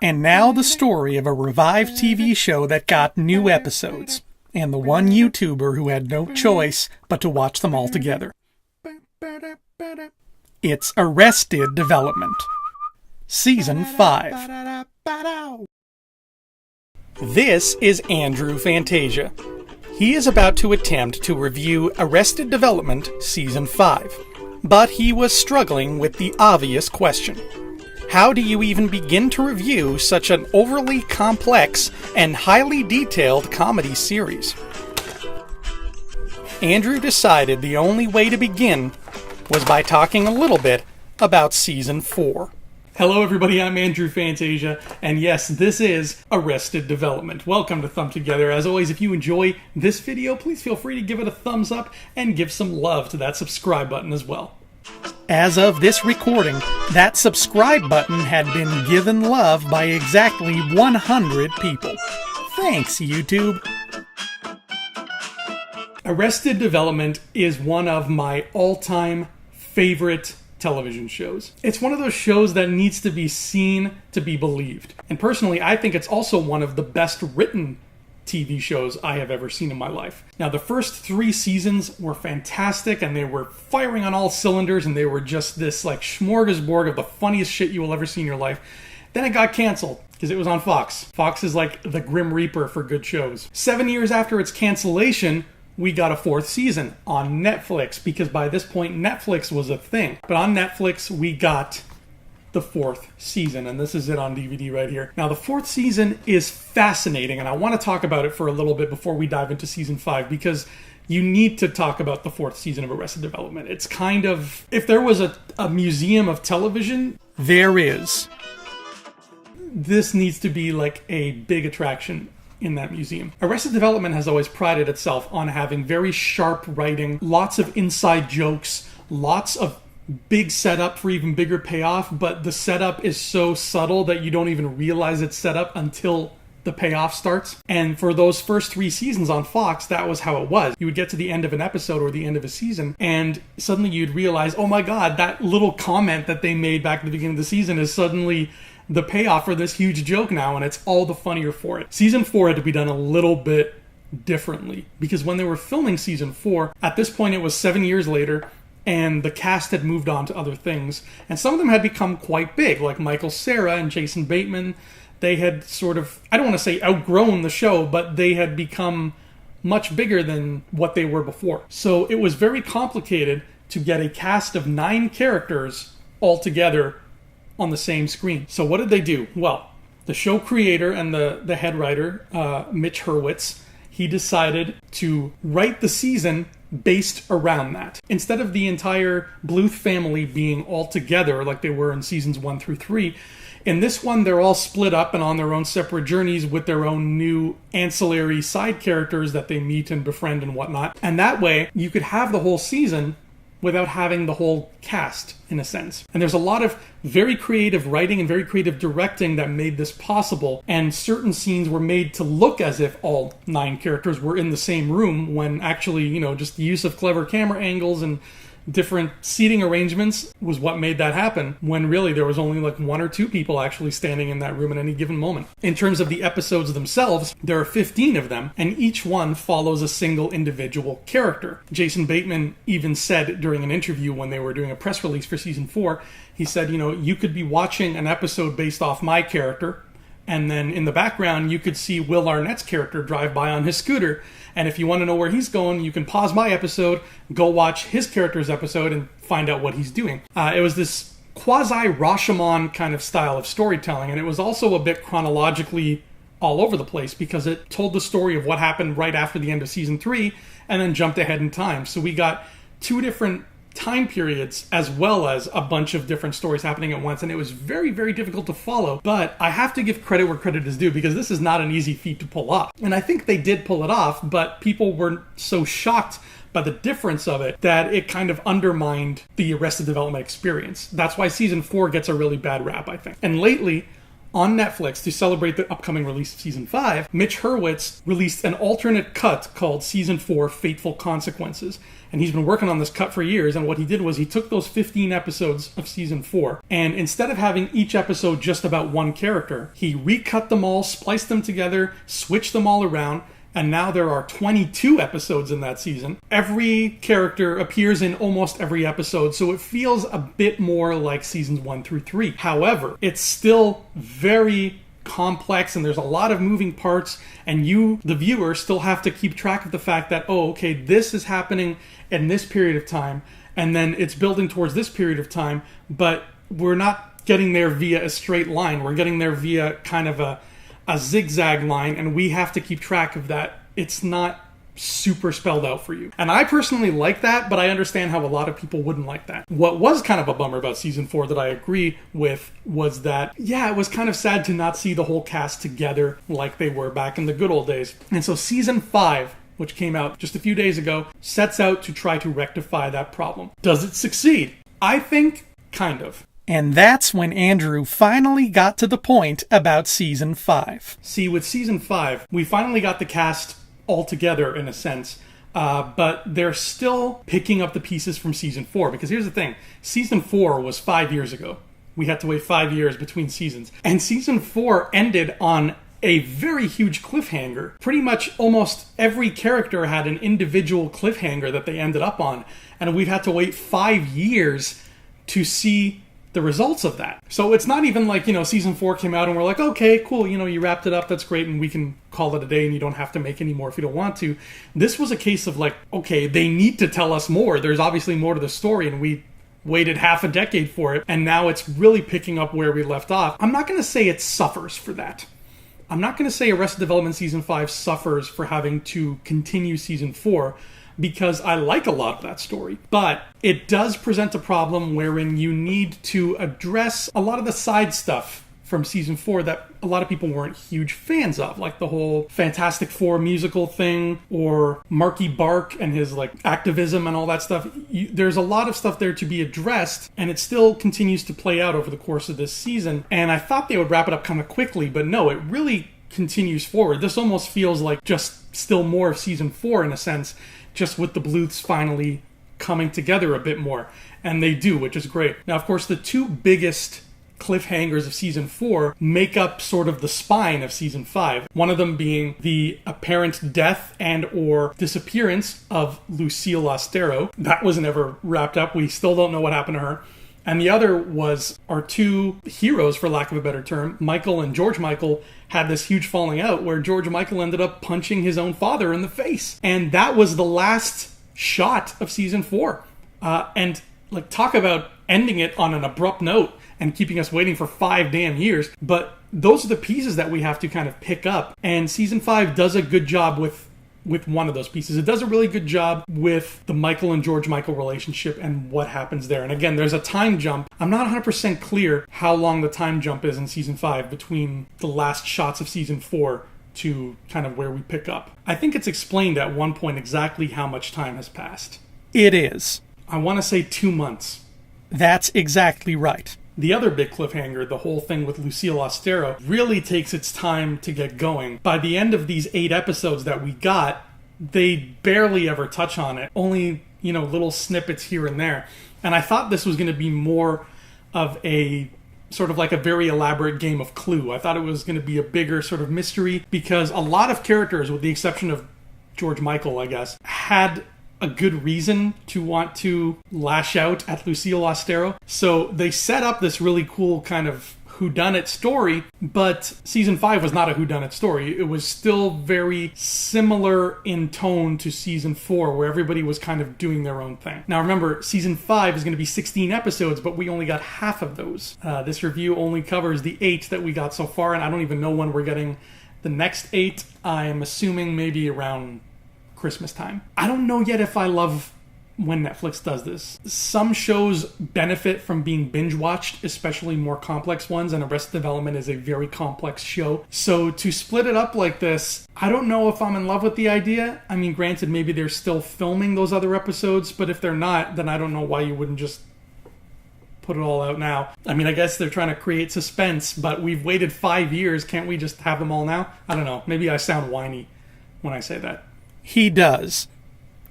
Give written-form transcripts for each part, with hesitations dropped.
And now the story of a revived TV show that got new episodes, and the one YouTuber who had no choice but to watch them all together. It's Arrested Development, Season 5. This is Andrew Fantasia. He is about to attempt to review Arrested Development Season 5, but he was struggling with the obvious question. How do you even begin to review such an overly complex and highly detailed comedy series? Andrew decided the only way to begin was by talking a little bit about Season 4. Hello everybody, I'm Andrew Fantasia, and yes, this is Arrested Development. Welcome to Thumb Together. As always, if you enjoy this video, please feel free to give it a thumbs up and give some love to that subscribe button as well. As of this recording, that subscribe button had been given love by exactly 100 people. Thanks, YouTube. Arrested Development is one of my all-time favorite television shows. It's one of those shows that needs to be seen to be believed. And personally, I think it's also one of the best written TV shows I have ever seen in my life. Now, the first 3 seasons were fantastic, and they were firing on all cylinders, and they were just this like smorgasbord of the funniest shit you will ever see in your life. Then it got canceled because it was on Fox. Fox is like the Grim Reaper for good shows. 7 years after its cancellation, we got a 4th season on Netflix, because by this point Netflix was a thing. But on Netflix we got the 4th season, and this is it on DVD right here. Now the 4th season is fascinating, and I want to talk about it for a little bit before we dive into Season 5, because you need to talk about the 4th season of Arrested Development. It's kind of, if there was a museum of television, there is. This needs to be like a big attraction in that museum. Arrested Development has always prided itself on having very sharp writing, lots of inside jokes, lots of big setup for even bigger payoff, but the setup is so subtle that you don't even realize it's set up until the payoff starts. And for those first 3 seasons on Fox, that was how it was. You would get to the end of an episode or the end of a season, and suddenly you'd realize, oh my god, that little comment that they made back at the beginning of the season is suddenly the payoff for this huge joke now, and it's all the funnier for it. Season 4 had to be done a little bit differently, because when they were filming Season 4, at this point it was 7 years later, and the cast had moved on to other things, and some of them had become quite big, like Michael Cera and Jason Bateman. They had sort of, I don't want to say outgrown the show, but they had become much bigger than what they were before. So it was very complicated to get a cast of 9 characters all together on the same screen. So what did they do? Well, the show creator and the head writer, Mitch Hurwitz, he decided to write the season based around that. Instead of the entire Bluth family being all together like they were in seasons 1 through 3, in this one they're all split up and on their own separate journeys with their own new ancillary side characters that they meet and befriend and whatnot. And that way you could have the whole season without having the whole cast, in a sense. And there's a lot of very creative writing and very creative directing that made this possible, and certain scenes were made to look as if all 9 characters were in the same room, when actually, just the use of clever camera angles and different seating arrangements was what made that happen, when really there was only like 1 or 2 people actually standing in that room at any given moment. In terms of the episodes themselves, there are 15 of them, and each one follows a single individual character. Jason Bateman even said during an interview when they were doing a press release for Season 4, he said, you could be watching an episode based off my character, and then in the background you could see Will Arnett's character drive by on his scooter. And if you want to know where he's going, you can pause my episode, go watch his character's episode, and find out what he's doing. It was this quasi-Rashomon kind of style of storytelling, and it was also a bit chronologically all over the place, because it told the story of what happened right after the end of Season 3, and then jumped ahead in time. So we got 2 different time periods as well as a bunch of different stories happening at once, and it was very, very difficult to follow. But I have to give credit where credit is due, because this is not an easy feat to pull off. And I think they did pull it off, but people were so shocked by the difference of it that it kind of undermined the Arrested Development experience. That's why Season 4 gets a really bad rap, I think. And lately, on Netflix to celebrate the upcoming release of Season 5, Mitch Hurwitz released an alternate cut called Season 4 Fateful Consequences. And he's been working on this cut for years, and what he did was he took those 15 episodes of Season 4, and instead of having each episode just about one character, he recut them all, spliced them together, switched them all around, and now there are 22 episodes in that season. Every character appears in almost every episode, so it feels a bit more like Seasons 1 through 3. However, it's still very complex, and there's a lot of moving parts, and you, the viewer, still have to keep track of the fact that, oh, okay, this is happening in this period of time, and then it's building towards this period of time, but we're not getting there via a straight line. We're getting there via kind of a zigzag line, and we have to keep track of that. It's not super spelled out for you. And I personally like that, but I understand how a lot of people wouldn't like that. What was kind of a bummer about Season 4 that I agree with was that, yeah, it was kind of sad to not see the whole cast together like they were back in the good old days. And so Season 5, which came out just a few days ago, sets out to try to rectify that problem. Does it succeed? I think kind of. And that's when Andrew finally got to the point about Season 5. See, with Season 5, we finally got the cast all together in a sense, but they're still picking up the pieces from Season 4, because here's the thing. Season 4 was 5 years ago. We had to wait 5 years between seasons. And Season 4 ended on a very huge cliffhanger. Pretty much almost every character had an individual cliffhanger that they ended up on, and we've had to wait 5 years to see the results of that. So it's not even like, Season 4 came out and we're like, okay, cool, you wrapped it up, that's great, and we can call it a day and you don't have to make any more if you don't want to. This was a case of like, okay, they need to tell us more. There's obviously more to the story, and we waited half a decade for it, and now it's really picking up where we left off. I'm not going to say it suffers for that. I'm not going to say Arrested Development Season 5 suffers for having to continue Season 4, because I like a lot of that story. But it does present a problem wherein you need to address a lot of the side stuff from Season 4 that a lot of people weren't huge fans of, like the whole Fantastic Four musical thing, or Marky Bark and his activism and all that stuff. There's a lot of stuff there to be addressed, and it still continues to play out over the course of this season. And I thought they would wrap it up kind of quickly, but no, it really continues forward. This almost feels like just still more of Season 4 in a sense, just with the Bluths finally coming together a bit more. And they do, which is great. Now, of course, the two biggest cliffhangers of Season 4 make up sort of the spine of Season 5. One of them being the apparent death and or disappearance of Lucille Ostero. That was never wrapped up. We still don't know what happened to her. And the other was our two heroes, for lack of a better term, Michael and George Michael, had this huge falling out where George Michael ended up punching his own father in the face. And that was the last shot of Season 4. And talk about ending it on an abrupt note and keeping us waiting for 5 damn years. But those are the pieces that we have to kind of pick up. And Season 5 does a good job with one of those pieces. It does a really good job with the Michael and George Michael relationship and what happens there. And again, there's a time jump. I'm not 100% clear how long the time jump is in Season 5 between the last shots of Season 4 to kind of where we pick up. I think it's explained at one point exactly how much time has passed. It is. I want to say 2 months. That's exactly right. The other big cliffhanger, the whole thing with Lucille Ostero, really takes its time to get going. By the end of these 8 episodes that we got, they barely ever touch on it. Only, little snippets here and there. And I thought this was going to be more of a sort of like a very elaborate game of Clue. I thought it was going to be a bigger sort of mystery, because a lot of characters, with the exception of George Michael, I guess, had a good reason to want to lash out at Lucille Ostero. So they set up this really cool kind of whodunit story, but Season 5 was not a whodunit story. It was still very similar in tone to Season 4, where everybody was kind of doing their own thing. Now remember, Season 5 is going to be 16 episodes, but we only got half of those. This review only covers the 8 that we got so far, and I don't even know when we're getting the next 8. I'm assuming maybe around Christmas time. I don't know yet if I love when Netflix does this. Some shows benefit from being binge watched, especially more complex ones, and Arrested Development is a very complex show. So to split it up like this, I don't know if I'm in love with the idea. I mean, granted, maybe they're still filming those other episodes, but if they're not, then I don't know why you wouldn't just put it all out now. I mean, I guess they're trying to create suspense, but we've waited 5 years. Can't we just have them all now? I don't know. Maybe I sound whiny when I say that. He does.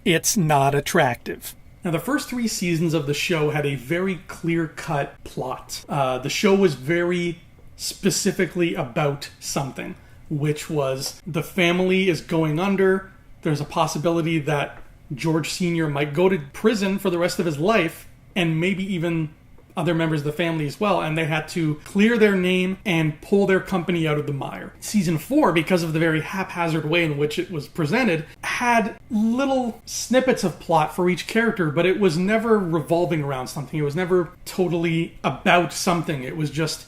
It's not attractive. Now, the first 3 seasons of the show had a very clear-cut plot. The show was very specifically about something, which was the family is going under. There's a possibility that George Sr. might go to prison for the rest of his life, and maybe even other members of the family as well, and they had to clear their name and pull their company out of the mire. Season 4, because of the very haphazard way in which it was presented, had little snippets of plot for each character, but it was never revolving around something. It was never totally about something. It was just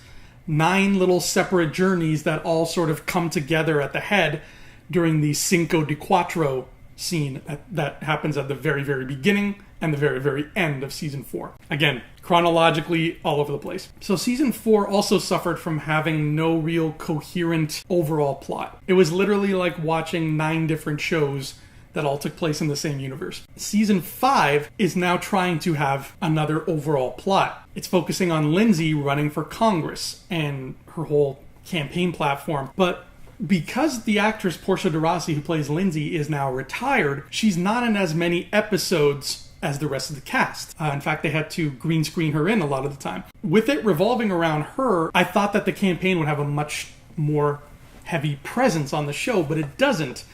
9 little separate journeys that all sort of come together at the head during the Cinco de Cuatro scene that happens at the very, very beginning and the very, very end of Season 4. Again, chronologically all over the place. So Season 4 also suffered from having no real coherent overall plot. It was literally like watching 9 different shows that all took place in the same universe. Season 5 is now trying to have another overall plot. It's focusing on Lindsay running for Congress and her whole campaign platform. But because the actress Portia de Rossi, who plays Lindsay, is now retired, she's not in as many episodes as the rest of the cast. In fact, they had to green screen her in a lot of the time. With it revolving around her, I thought that the campaign would have a much more heavy presence on the show, but it doesn't.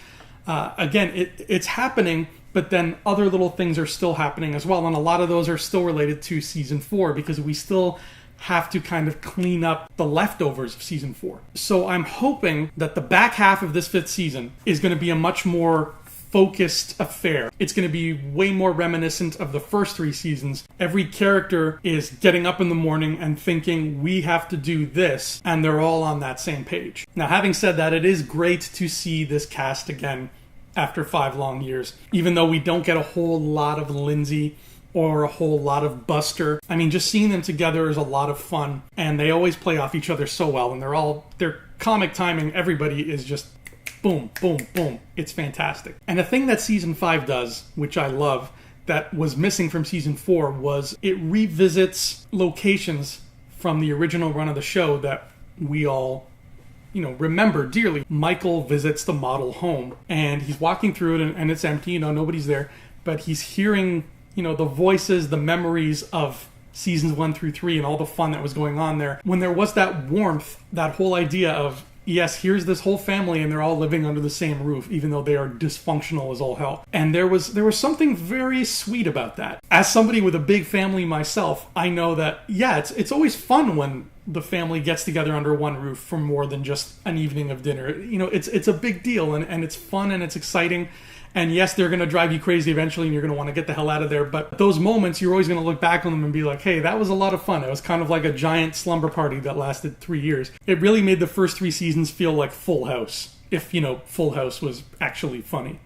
Again, it's happening, but then other little things are still happening as well, and a lot of those are still related to Season 4, because we still have to kind of clean up the leftovers of Season 4. So I'm hoping that the back half of this 5th season is going to be a much more focused affair. It's going to be way more reminiscent of the first 3 seasons. Every character is getting up in the morning and thinking, we have to do this, and they're all on that same page. Now, having said that, it is great to see this cast again after 5 long years, even though we don't get a whole lot of Lindsay or a whole lot of Buster. I mean, just seeing them together is a lot of fun, and they always play off each other so well, and their comic timing, everybody is just boom, boom, boom. It's fantastic. And the thing that Season 5 does, which I love, that was missing from Season 4, was it revisits locations from the original run of the show that we all, remember dearly. Michael visits the model home, and he's walking through it, and it's empty, nobody's there, but he's hearing, the voices, the memories of Seasons 1 through 3 and all the fun that was going on there. When there was that warmth, that whole idea of, yes, here's this whole family and they're all living under the same roof, even though they are dysfunctional as all hell. And there was something very sweet about that. As somebody with a big family myself, I know that, it's always fun when the family gets together under one roof for more than just an evening of dinner. It's a big deal, and it's fun and it's exciting. And yes, they're going to drive you crazy eventually and you're going to want to get the hell out of there. But those moments, you're always going to look back on them and be like, hey, that was a lot of fun. It was kind of like a giant slumber party that lasted 3 years. It really made the first 3 seasons feel like Full House, if, Full House was actually funny.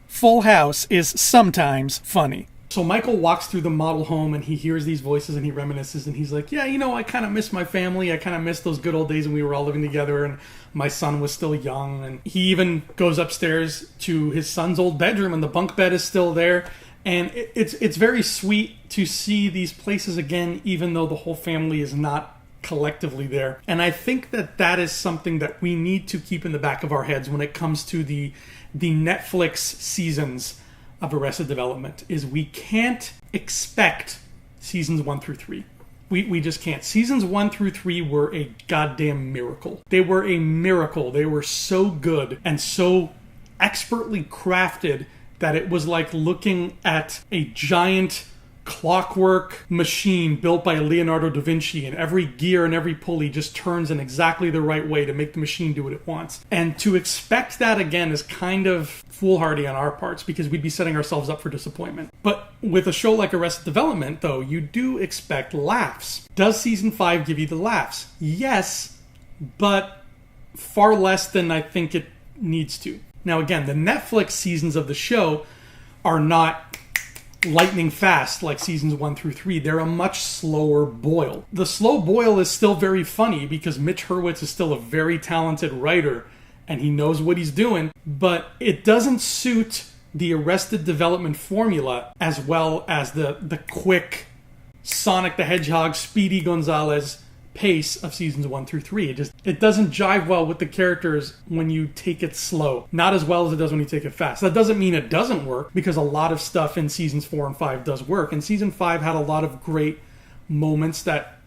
Full House is sometimes funny. So Michael walks through the model home and he hears these voices and he reminisces and he's like, I kind of miss my family. I kind of miss those good old days when we were all living together and my son was still young. And he even goes upstairs to his son's old bedroom and the bunk bed is still there. And it's very sweet to see these places again, even though the whole family is not collectively there. And I think that is something that we need to keep in the back of our heads when it comes to the Netflix seasons of Arrested Development, is we can't expect Seasons 1 through 3. We just can't. Seasons 1 through 3 were a goddamn miracle. They were a miracle. They were so good and so expertly crafted that it was like looking at a giant clockwork machine built by Leonardo da Vinci, and every gear and every pulley just turns in exactly the right way to make the machine do what it wants. And to expect that again is kind of foolhardy on our parts, because we'd be setting ourselves up for disappointment. But with a show like Arrested Development, though, you do expect laughs. Does Season 5 give you the laughs? Yes, but far less than I think it needs to. Now again, the Netflix seasons of the show are not lightning fast like Seasons 1 through 3. They're a much slower boil. The slow boil is still very funny because Mitch Hurwitz is still a very talented writer and he knows what he's doing, but it doesn't suit the Arrested Development formula as well as the quick Sonic the Hedgehog, Speedy Gonzalez pace of seasons 1 through 3. It doesn't jive well with the characters when you take it slow. Not as well as it does when you take it fast. That doesn't mean it doesn't work, because a lot of stuff in seasons 4 and 5 does work. And season 5 had a lot of great moments that,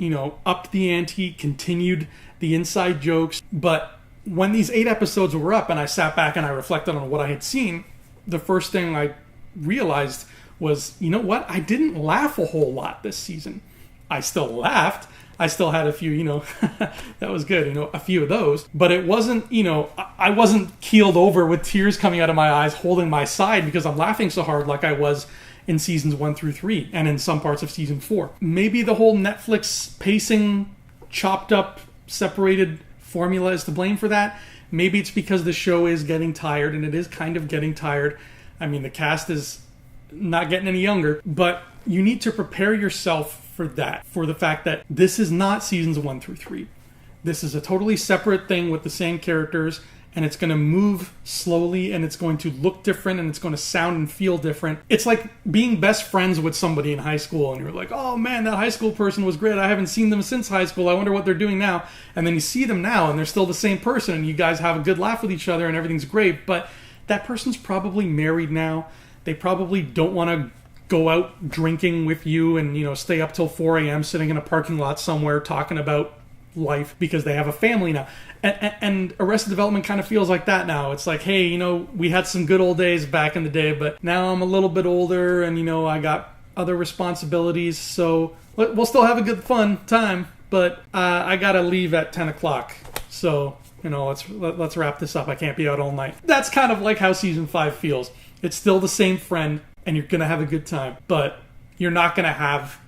upped the ante, continued the inside jokes. But when these 8 episodes were up and I sat back and I reflected on what I had seen, the first thing I realized was, you know what? I didn't laugh a whole lot this season. I still laughed. I still had a few, that was good, a few of those. But it wasn't, I wasn't keeled over with tears coming out of my eyes, holding my side because I'm laughing so hard like I was in seasons 1 through 3 and in some parts of season 4. Maybe the whole Netflix pacing, chopped up, separated formula is to blame for that. Maybe it's because the show is getting tired, and it is kind of getting tired. I mean, the cast is not getting any younger, but you need to prepare yourself for that, for the fact that this is not seasons 1 through 3. This is a totally separate thing with the same characters, and it's going to move slowly, and it's going to look different, and it's going to sound and feel different. It's like being best friends with somebody in high school, and you're like, oh man, that high school person was great. I haven't seen them since high school. I wonder what they're doing now. And then you see them now, and they're still the same person, and you guys have a good laugh with each other, and everything's great. But that person's probably married now. They probably don't want to go out drinking with you and, stay up till 4 a.m. sitting in a parking lot somewhere talking about life because they have a family now. And Arrested Development kind of feels like that now. It's like, hey, we had some good old days back in the day, but now I'm a little bit older and, I got other responsibilities. So we'll still have a good fun time, but I got to leave at 10 o'clock. So, let's wrap this up. I can't be out all night. That's kind of like how season 5 feels. It's still the same friend, and you're going to have a good time, but you're not going to have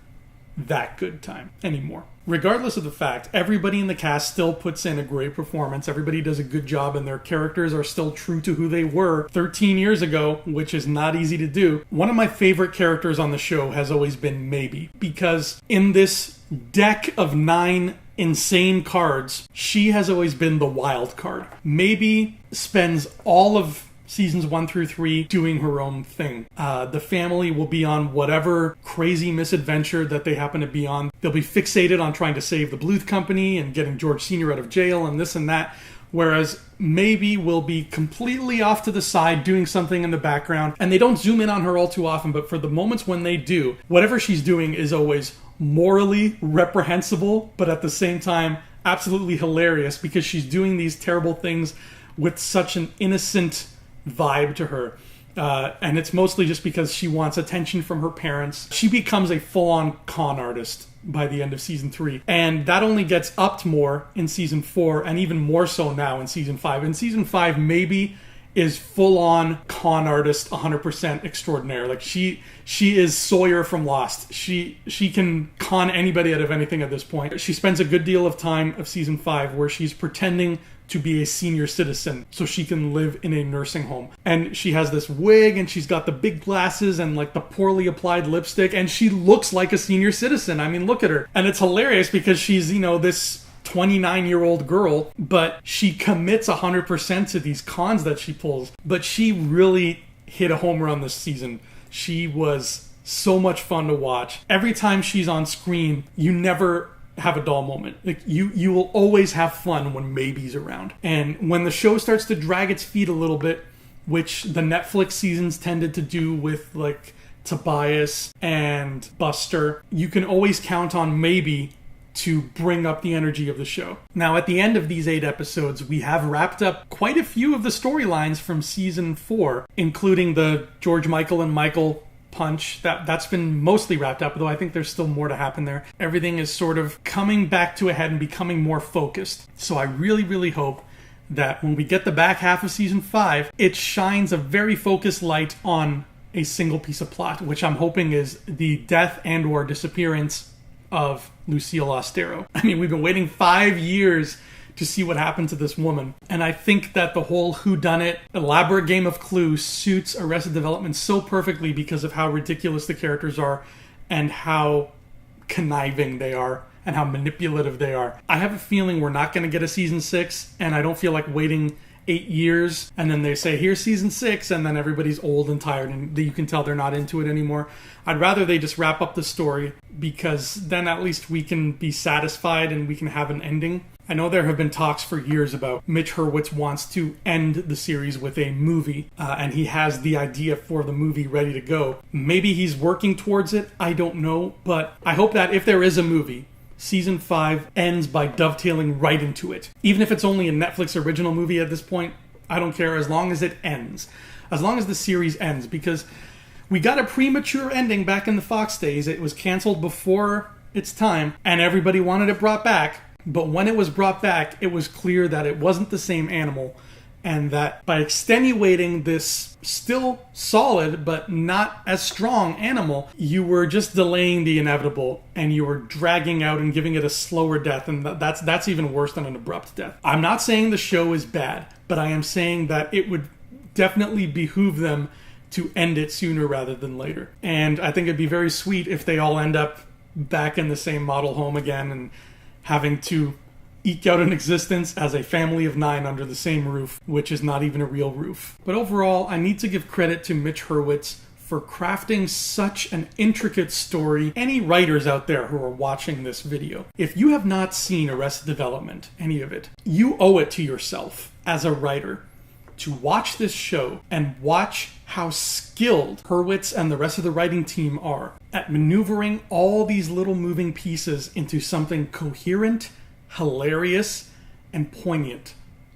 that good time anymore. Regardless of the fact, everybody in the cast still puts in a great performance. Everybody does a good job, and their characters are still true to who they were 13 years ago, which is not easy to do. One of my favorite characters on the show has always been Maybe, because in this deck of 9 insane cards, she has always been the wild card. Maybe spends all of seasons 1 through 3 doing her own thing. The family will be on whatever crazy misadventure that they happen to be on. They'll be fixated on trying to save the Bluth Company and getting George Sr. out of jail and this and that. Whereas Maybe will be completely off to the side doing something in the background. And they don't zoom in on her all too often, but for the moments when they do, whatever she's doing is always morally reprehensible, but at the same time absolutely hilarious because she's doing these terrible things with such an innocent vibe to her. And it's mostly just because she wants attention from her parents. She becomes a full-on con artist by the end of season 3. And that only gets upped more in season 4, and even more so now in season 5. In season 5, Maybe is full-on con artist, 100% extraordinaire. Like, she is Sawyer from Lost. She can con anybody out of anything at this point. She spends a good deal of time of season 5 where she's pretending to be a senior citizen so she can live in a nursing home. And she has this wig, and she's got the big glasses and like the poorly applied lipstick, and she looks like a senior citizen. I mean, look at her. And it's hilarious because she's, this 29-year-old girl, but she commits 100% to these cons that she pulls. But she really hit a home run this season. She was so much fun to watch. Every time she's on screen, you never have a dull moment. Like you will always have fun when Maybe's around. And when the show starts to drag its feet a little bit, which the Netflix seasons tended to do with like Tobias and Buster, you can always count on Maybe to bring up the energy of the show. Now, at the end of these 8 episodes, we have wrapped up quite a few of the storylines from season 4, including the George Michael and Michael punch. That's been mostly wrapped up, though I think there's still more to happen there. Everything is sort of coming back to a head and becoming more focused. So I really, really hope that when we get the back half of season 5, it shines a very focused light on a single piece of plot, which I'm hoping is the death and or disappearance of Lucille Ostero. I mean, we've been waiting 5 years to see what happened to this woman. And I think that the whole whodunit, elaborate game of Clue suits Arrested Development so perfectly because of how ridiculous the characters are and how conniving they are and how manipulative they are. I have a feeling we're not going to get a season 6, and I don't feel like waiting 8 years and then they say, here's season 6, and then everybody's old and tired and you can tell they're not into it anymore. I'd rather they just wrap up the story, because then at least we can be satisfied and we can have an ending. I know there have been talks for years about Mitch Hurwitz wants to end the series with a movie, and he has the idea for the movie ready to go. Maybe he's working towards it, I don't know, but I hope that if there is a movie, Season 5 ends by dovetailing right into it. Even if it's only a Netflix original movie at this point, I don't care, as long as it ends. As long as the series ends, because we got a premature ending back in the Fox days. It was canceled before its time, and everybody wanted it brought back. But when it was brought back, it was clear that it wasn't the same animal, and that by extenuating this still solid but not as strong animal, you were just delaying the inevitable, and you were dragging out and giving it a slower death, and that's even worse than an abrupt death. I'm not saying the show is bad, but I am saying that it would definitely behoove them to end it sooner rather than later. And I think it'd be very sweet if they all end up back in the same model home again and having to eke out an existence as a family of 9 under the same roof, which is not even a real roof. But overall, I need to give credit to Mitch Hurwitz for crafting such an intricate story. Any writers out there who are watching this video, if you have not seen Arrested Development, any of it, you owe it to yourself as a writer to watch this show and watch how skilled Hurwitz and the rest of the writing team are at maneuvering all these little moving pieces into something coherent, hilarious, and poignant,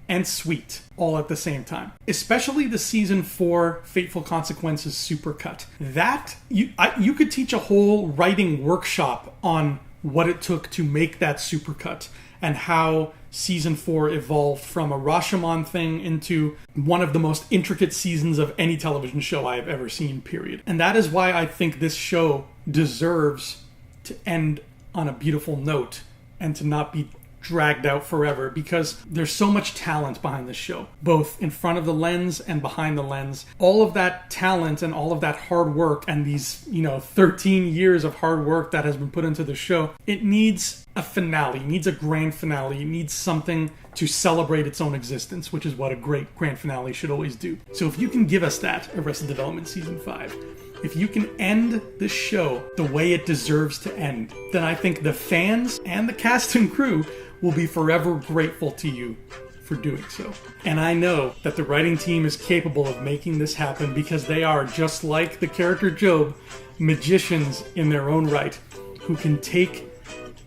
and sweet, all at the same time. Especially the Season 4 Fateful Consequences supercut. That, you could teach a whole writing workshop on what it took to make that supercut, and how Season 4 evolved from a Rashomon thing into one of the most intricate seasons of any television show I have ever seen, period. And that is why I think this show deserves to end on a beautiful note and to not be dragged out forever, because there's so much talent behind this show, both in front of the lens and behind the lens. All of that talent and all of that hard work and these, 13 years of hard work that has been put into the show, it needs a finale, it needs a grand finale, it needs something to celebrate its own existence, which is what a great grand finale should always do. So if you can give us that, Arrested Development Season 5, if you can end this show the way it deserves to end, then I think the fans and the cast and crew will be forever grateful to you for doing so. And I know that the writing team is capable of making this happen, because they are, just like the character Job, magicians in their own right, who can take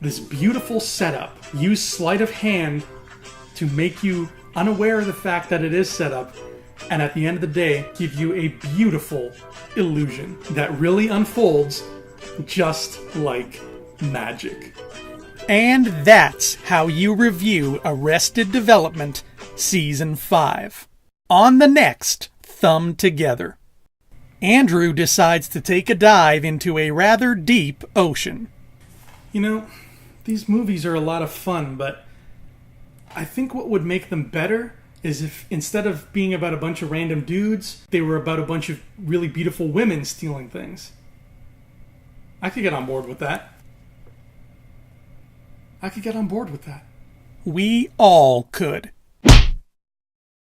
this beautiful setup, use sleight of hand to make you unaware of the fact that it is set up, and at the end of the day, give you a beautiful illusion that really unfolds just like magic. And that's how you review Arrested Development Season 5. On the next Thumb Together, Andrew decides to take a dive into a rather deep ocean. These movies are a lot of fun, but I think what would make them better is if, instead of being about a bunch of random dudes, they were about a bunch of really beautiful women stealing things. I could get on board with that. We all could.